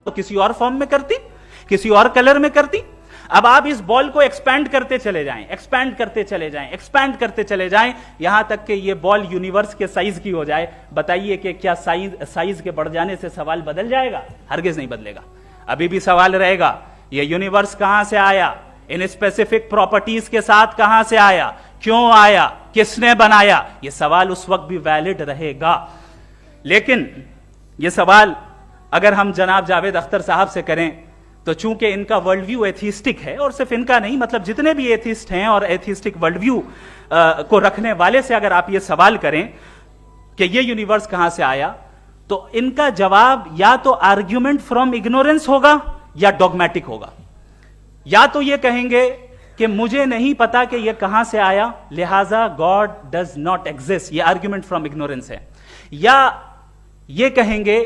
تو کسی اور فارم میں کرتی, کسی اور کلر میں کرتی. اب آپ اس بال کو ایکسپینڈ کرتے چلے جائیں, ایکسپینڈ کرتے چلے جائیں, ایکسپینڈ کرتے چلے جائیں, یہاں تک کہ یہ بال یونیورس کے سائز کی ہو جائے. بتائیے کہ کیا سائز کے بڑھ جانے سے سوال بدل جائے گا؟ ہرگز نہیں بدلے گا. ابھی بھی سوال رہے گا, یہ یونیورس کہاں سے آیا, ان اسپیسیفک پراپرٹیز کے ساتھ کہاں سے آیا, کیوں آیا, کس نے بنایا؟ یہ سوال اس وقت بھی ویلڈ رہے گا. لیکن یہ سوال اگر ہم جناب جاوید اختر صاحب سے کریں تو چونکہ ان کا ورلڈ ویو ایتھیسٹک ہے, اور صرف ان کا نہیں, مطلب جتنے بھی ایتھیسٹ ہیں اور ایتھیسٹک ورلڈ ویو کو رکھنے والے سے اگر آپ یہ سوال کریں کہ یہ یونیورس کہاں سے آیا, تو ان کا جواب یا تو آرگیومنٹ فرام اگنورنس ہوگا یا ڈوگمیٹک ہوگا. یا تو یہ کہیں گے کہ مجھے نہیں پتا کہ یہ کہاں سے آیا, لہذا گاڈ ڈز ناٹ ایگزسٹ, یہ آرگیومنٹ فرام اگنورنس ہے. یا یہ کہیں گے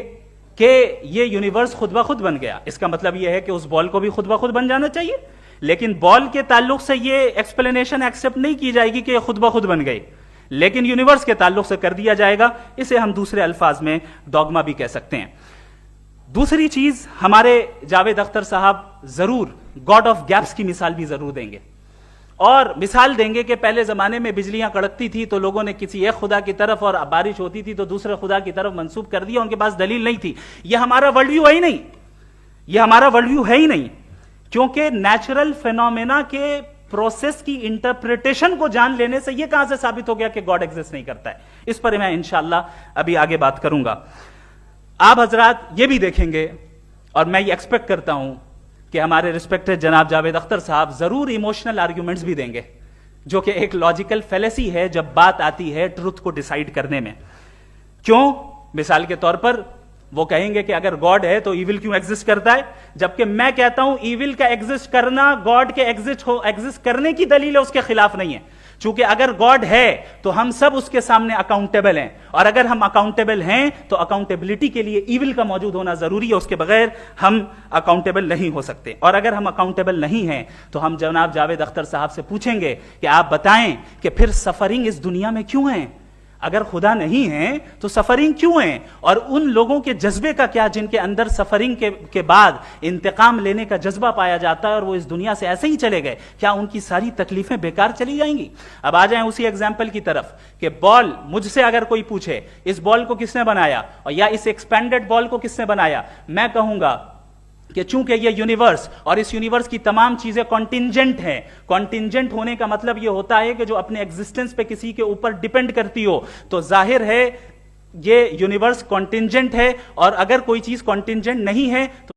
کہ یہ یونیورس خود بخود بن گیا. اس کا مطلب یہ ہے کہ اس بال کو بھی خود بخود بن جانا چاہیے, لیکن بال کے تعلق سے یہ ایکسپلینیشن ایکسپٹ نہیں کی جائے گی کہ یہ خود بخود بن گئی, لیکن یونیورس کے تعلق سے کر دیا جائے گا. اسے ہم دوسرے الفاظ میں ڈوگما بھی کہہ سکتے ہیں. دوسری چیز, ہمارے جاوید اختر صاحب ضرور گاڈ آف گیپس کی مثال بھی ضرور دیں گے, اور مثال دیں گے کہ پہلے زمانے میں بجلیاں کڑکتی تھی تو لوگوں نے کسی ایک خدا کی طرف, اور بارش ہوتی تھی تو دوسرے خدا کی طرف منسوب کر دیا, ان کے پاس دلیل نہیں تھی. یہ ہمارا ورلڈ ویو ہے ہی نہیں, یہ ہمارا ورلڈ ویو ہے ہی نہیں, کیونکہ نیچرل فینومینا کے پروسیس کی انٹرپریٹیشن کو جان لینے سے یہ کہاں سے ثابت ہو گیا کہ گاڈ ایگزسٹ نہیں کرتا ہے. اس پر میں انشاءاللہ ابھی آگے بات کروں گا. آپ حضرات یہ بھی دیکھیں گے, اور میں یہ ایکسپیکٹ کرتا ہوں کہ ہمارے ریسپیکٹڈ جناب جاوید اختر صاحب ضرور ایموشنل آرگیومنٹس بھی دیں گے, جو کہ ایک لاجیکل فیلیسی ہے جب بات آتی ہے ٹروتھ کو ڈیسائیڈ کرنے میں. کیوں؟ مثال کے طور پر وہ کہیں گے کہ اگر گاڈ ہے تو ایول کیوں ایگزسٹ کرتا ہے, جبکہ میں کہتا ہوں ایول کا ایگزسٹ کرنا گاڈ کے ایگزسٹ کرنے کی دلیل ہے, اس کے خلاف نہیں ہے. چونکہ اگر گاڈ ہے تو ہم سب اس کے سامنے اکاؤنٹیبل ہیں, اور اگر ہم اکاؤنٹیبل ہیں تو اکاؤنٹیبلٹی کے لیے ایول کا موجود ہونا ضروری ہے, اس کے بغیر ہم اکاؤنٹیبل نہیں ہو سکتے. اور اگر ہم اکاؤنٹیبل نہیں ہیں تو ہم جناب جاوید اختر صاحب سے پوچھیں گے کہ آپ بتائیں کہ پھر سفرنگ اس دنیا میں کیوں ہیں؟ اگر خدا نہیں ہے تو سفرنگ کیوں ہیں؟ اور ان لوگوں کے جذبے کا کیا جن کے اندر سفرنگ کے بعد انتقام لینے کا جذبہ پایا جاتا ہے, اور وہ اس دنیا سے ایسے ہی چلے گئے, کیا ان کی ساری تکلیفیں بیکار چلی جائیں گی؟ اب آ جائیں اسی ایگزامپل کی طرف کہ بال, مجھ سے اگر کوئی پوچھے اس بال کو کس نے بنایا, اور یا اس ایکسپینڈڈ بال کو کس نے بنایا, میں کہوں گا کہ چونکہ یہ یونیورس اور اس یونیورس کی تمام چیزیں کانٹینجنٹ ہیں. کانٹینجنٹ ہونے کا مطلب یہ ہوتا ہے کہ جو اپنے ایگزسٹنس پہ کسی کے اوپر ڈیپینڈ کرتی ہو, تو ظاہر ہے یہ یونیورس کانٹینجنٹ ہے, اور اگر کوئی چیز کانٹینجنٹ نہیں ہے تو